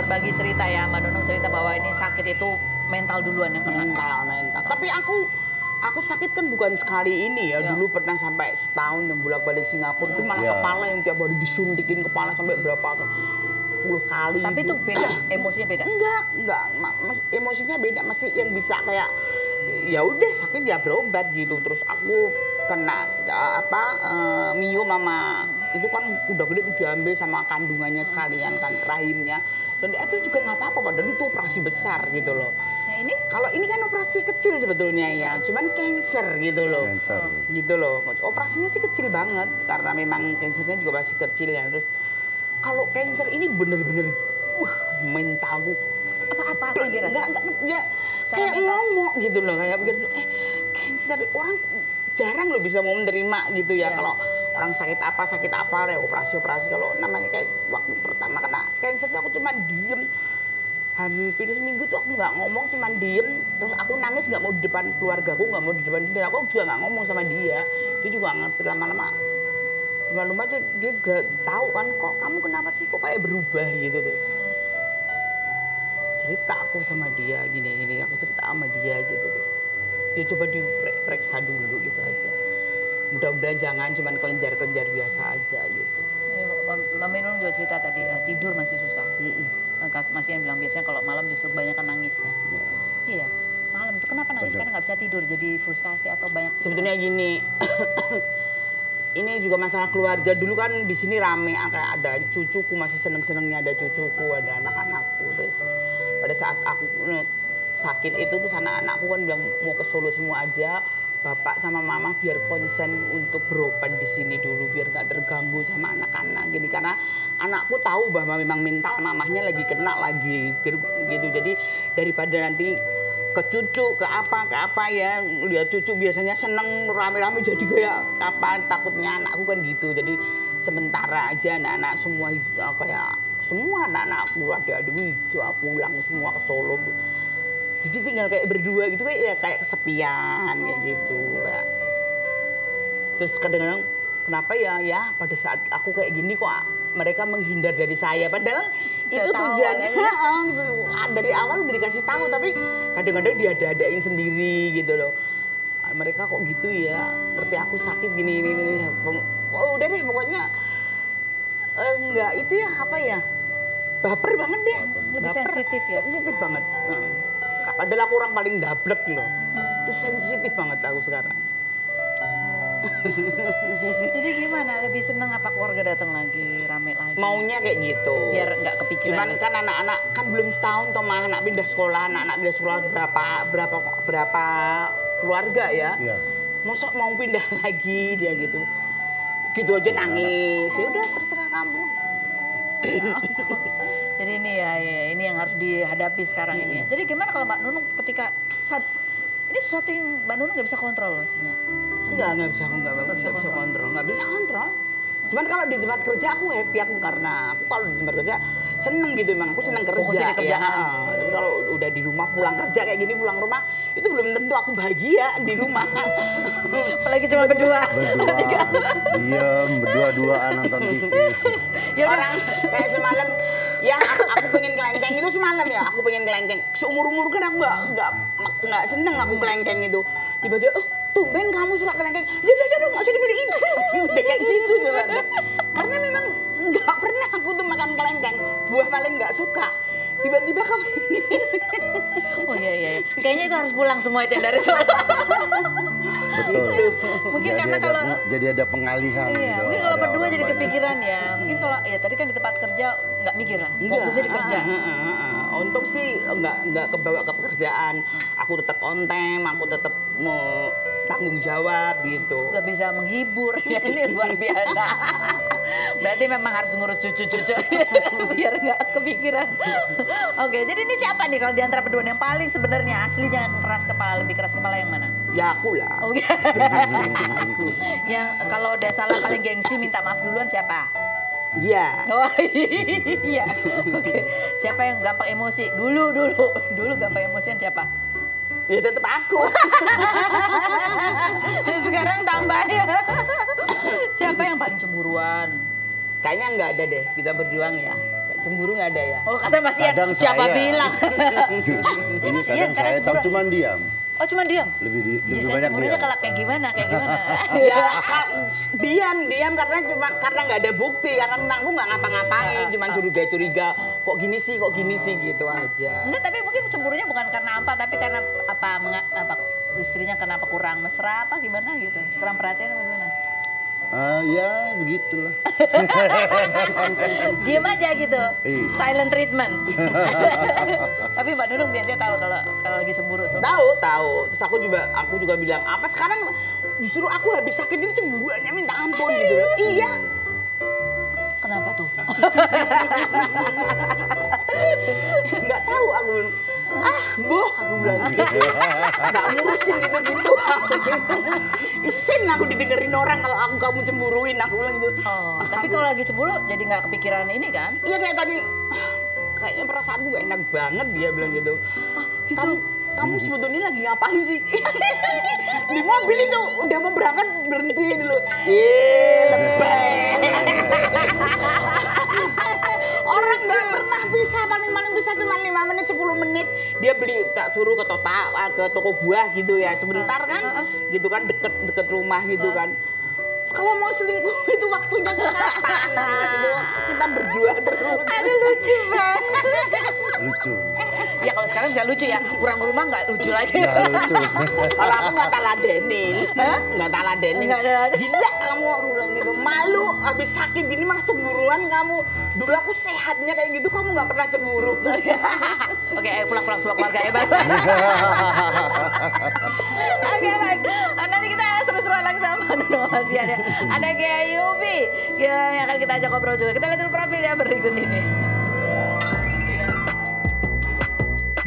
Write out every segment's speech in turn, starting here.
berbagi cerita ya, Mbak Nunung cerita bahwa ini sakit itu mental duluan yang kena. Mental. Tapi aku sakit kan bukan sekali ini ya. Dulu pernah sampai setahun yang bolak-balik Singapura itu malah kepala yang tiap hari disuntikin kepala sampai berapa puluh kali. Tapi itu beda, emosinya beda. Enggak, emosinya beda, masih yang bisa kayak ya udah sakit ya berobat gitu. Terus aku kena mio mama itu kan udah gede diambil sama kandungannya sekalian kan rahimnya. Dan itu juga nggak apa-apa, padahal itu operasi besar gitu loh. Nah ini Kalau ini kan operasi kecil sebetulnya ya, cuman cancer gitu loh. Gitu loh. Operasinya sih kecil banget karena memang cancernya juga masih kecil ya. Terus kalau cancer ini bener-bener mentalku apa yang dirasa? Enggak ya, kayak ngomong gitu loh, kayak begitu. Cancer orang jarang loh bisa mau menerima gitu ya. Kalau orang sakit apa ya operasi. Kalau namanya kayak waktu pertama kena cancer tuh aku cuma diem. Hampir seminggu tuh aku nggak ngomong, cuma diem. Terus aku nangis nggak mau di depan keluargaku, nggak mau di depan dia. Aku juga nggak ngomong sama dia. Dia juga ngerti lama-lama aja dia gak tahu kan, kok kamu kenapa sih kok kayak berubah gitu tuh. Cerita aku sama dia gini aku cerita sama dia gitu tuh. Dia coba diperiksa dulu gitu aja. Mudah-mudahan jangan cuman kelenjar-kelenjar biasa aja gitu. Mbak Minun juga cerita tadi tidur masih susah. Masih yang bilang biasanya kalau malam justru banyak kan nangisnya. Iya, malam itu kenapa nangis? Karena nggak bisa tidur, jadi frustasi atau banyak. Sebetulnya gini, ini juga masalah keluarga. Dulu kan di sini rame, kayak ada cucuku, masih seneng-senengnya ada cucuku, ada anak-anakku. Terus pada saat aku sakit itu tuh anak-anakku kan bilang mau ke Solo semua aja. Bapak sama mama biar konsen untuk berobat di sini dulu, biar nggak terganggu sama anak-anak gini. Karena anakku tahu bahwa memang mental mamahnya lagi kena lagi gitu. Jadi daripada nanti ke cucu, ke apa ya, lihat cucu biasanya seneng rame-rame jadi kayak kapan, takutnya anakku kan gitu. Jadi sementara aja anak-anak semua kayak semua anak-anakku adik-adik pulang semua ke Solo. Jadi tinggal kayak berdua gitu kayak kesepian kayak gitu kayak. Terus kadang-kadang kenapa ya pada saat aku kayak gini kok mereka menghindar dari saya, padahal itu tujuannya gitu. Dari awal udah dikasih tahu tapi kadang-kadang diada-adain sendiri gitu loh. Mereka kok gitu ya, ngerti aku sakit gini. Oh udah deh pokoknya enggak itu ya apa ya, baper banget deh. Lebih sensitif ya? Sensitif banget. Padahal aku orang paling dablek loh. Itu sensitif banget aku sekarang. Jadi gimana? Lebih seneng apa keluarga datang lagi, rame lagi? Maunya kayak gitu. Biar nggak kepikiran. Cuman kan anak-anak kan belum setahun toh mah anak pindah sekolah, anak-anak pindah sekolah berapa keluarga ya. Mosok mau pindah lagi dia gitu. Gitu aja nangis. Ya udah terserah kamu. Jadi ini ini yang harus dihadapi sekarang ini ya. Jadi gimana kalau Mbak Nunung ketika ini sesuatu yang Mbak Nunung nggak bisa kontrol pastinya? Nggak bisa kontrol. Cuman kalau di tempat kerja aku happy karena aku kalau di tempat kerja seneng gitu, emang aku seneng kerja. Fokusnya di kerjaan. Ya. Tapi kalau udah di rumah pulang kerja kayak gini, pulang rumah itu belum tentu aku bahagia di rumah. Apalagi cuma berdua. Diem berdua-duaan nonton TV. Ya orang kayak semalam ya aku pengen kelengkeng itu semalam ya, aku pengen kelengkeng. Seumur-umur kan aku nggak seneng aku kelengkeng itu. Tiba-tiba tumben kamu suka kelengkeng, udah nggak usah dibeliin. Udah kayak gitu coba. Karena memang nggak pernah aku tuh makan kelengkeng, buah paling nggak suka. Tiba-tiba kamu ingin. Oh iya. Kayaknya itu harus pulang semua itu yang dari Solo. Betul. Mungkin jadi karena kalau jadi ada pengalihan. Iya, gitu. mungkin kalau Ada berdua orang jadi banyak. kepikiran ya. Mungkin kalau ya tadi kan di tempat kerja nggak mikir lah, fokusnya di kerja. Untung sih nggak kebawa ke pekerjaan. Aku tetap on time, aku tetap mau tanggung jawab gitu. Nggak bisa menghibur ya, ini luar biasa. Berarti memang harus ngurus cucu-cucu biar nggak kepikiran. Oke, jadi ini siapa nih kalau di antara berdua yang paling sebenarnya aslinya keras kepala, lebih keras kepala yang mana? Ya aku lah. Oke. Yang kalau udah salah paling gengsi minta maaf duluan siapa? Iya. Oh iya. Oke. Siapa yang gampang emosi? Dulu gampang emosian siapa? Ya tetap aku. Sekarang tambah ya. Siapa yang paling cemburuan? Kayaknya nggak ada deh, kita berdua ya. Nggak Cemburu nggak ada ya? Oh kata Mas Ian, Kadang siapa saya. bilang? Ini Mas Ian, kadang karena saya cemburu. tahu cuman diam. Oh cuma diam? Lebih Biasanya banyak cemburunya diam. kalau kayak gimana? Ya, diam karena nggak ada bukti, karena memang aku nggak ngapa-ngapain, cuma curiga-curiga, kok gini sih gitu aja. Enggak, tapi mungkin cemburunya bukan karena apa, tapi karena apa istrinya kenapa kurang mesra apa gimana gitu, kurang perhatian apa gimana? Ya begitulah. Diam aja gitu, Iya. silent treatment. Tapi Mbak Nunung biasanya tahu kalau lagi cemburu. So. Tahu. Terus aku juga bilang, apa sekarang justru aku habis sakit ini cemburuannya minta ampun gitu. Iya. Kenapa tuh? Nggak tahu aku bilang, boh aku bilang gitu. Nggak ngurusin gitu-gitu. Isin aku didengerin orang kalau kamu cemburuin, aku bilang gitu. Oh, tapi kalau lagi cemburu jadi nggak kepikiran ini kan? Iya kayak tadi, kayaknya perasaanku gak enak banget dia bilang gitu. Kamu sebetulnya lagi ngapain sih? Di mobil itu udah mau berangkat berhenti dulu. Lebay. Orang nggak pernah bisa, paling bisa cuma 5 menit 10 menit. Dia beli, tak suruh ke toko buah gitu ya, sebentar kan, gitu kan deket rumah gitu kan. Terus kalau mau selingkuh itu waktunya kapan? Gitu. Kita berdua terus. Aduh lucu banget. Lucu. Ya kalau sekarang bisa lucu ya, pulang rumah nggak lucu lagi. Ya lucu. Kalau aku nggak taladenin, nggak taladenin. Nggak taladenin. Gila kamu, aku bilang gitu. Malu, habis sakit gini malah cemburuan kamu. Dulu aku sehatnya kayak gitu, kamu nggak pernah cemburu. Oke, ayo pulang semua keluarga ya, bye-bye. Oke, baik. Nanti kita seru-seruan lagi sama Nunung Mas Ian ya. Ada Ghea Yubi yang akan kita ajak ngobrol juga. Kita lihat dulu profilnya berikut ini.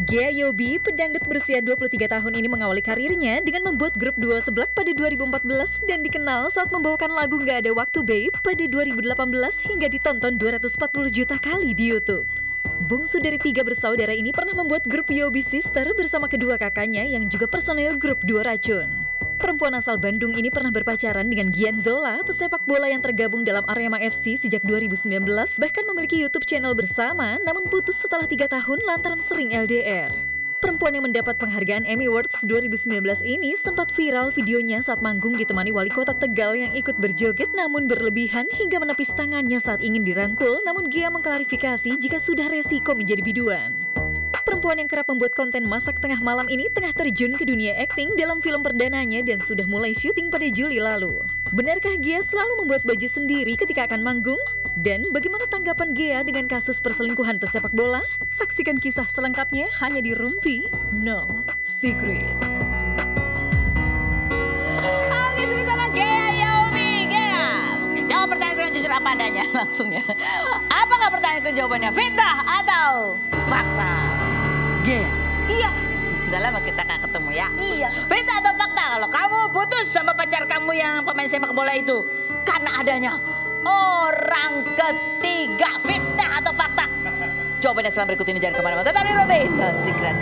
Ghea Yubi, pedangdut berusia 23 tahun ini mengawali karirnya dengan membuat grup duo seblak pada 2014 dan dikenal saat membawakan lagu Nggak Ada Waktu Babe pada 2018 hingga ditonton 240 juta kali di YouTube. Bungsu dari 3 bersaudara ini pernah membuat grup Yobi Sister bersama kedua kakaknya yang juga personil grup Duo Racun. Perempuan asal Bandung ini pernah berpacaran dengan Gian Zola, pesepak bola yang tergabung dalam Arema FC sejak 2019, bahkan memiliki YouTube channel bersama, namun putus setelah 3 tahun lantaran sering LDR. Perempuan yang mendapat penghargaan Emmy Awards 2019 ini sempat viral videonya saat manggung ditemani wali kota Tegal yang ikut berjoget namun berlebihan hingga menepis tangannya saat ingin dirangkul, namun Ghea mengklarifikasi jika sudah resiko menjadi biduan. Perempuan yang kerap membuat konten masak tengah malam ini tengah terjun ke dunia akting dalam film perdananya dan sudah mulai syuting pada Juli lalu. Benarkah Ghea selalu membuat baju sendiri ketika akan manggung? Dan bagaimana tanggapan Ghea dengan kasus perselingkuhan pesepak bola? Saksikan kisah selengkapnya hanya di Rumpi No Secret. Oke, sudah sama Ghea Yubi. Ghea, oke, jawab pertanyaan dengan jujur apa adanya langsung ya. Apakah pertanyaan jawabannya fitnah atau fakta? Ghea. Iya. Udah lama kita nggak ketemu ya. Iya. Fitnah atau fakta kalau kamu putus sama pacar kamu yang pemain sepak bola itu karena adanya orang ketiga? Fitnah atau fakta? Jawabannya setelah berikut ini, jangan kemana-mana. Tetap di Rumpi No Secret.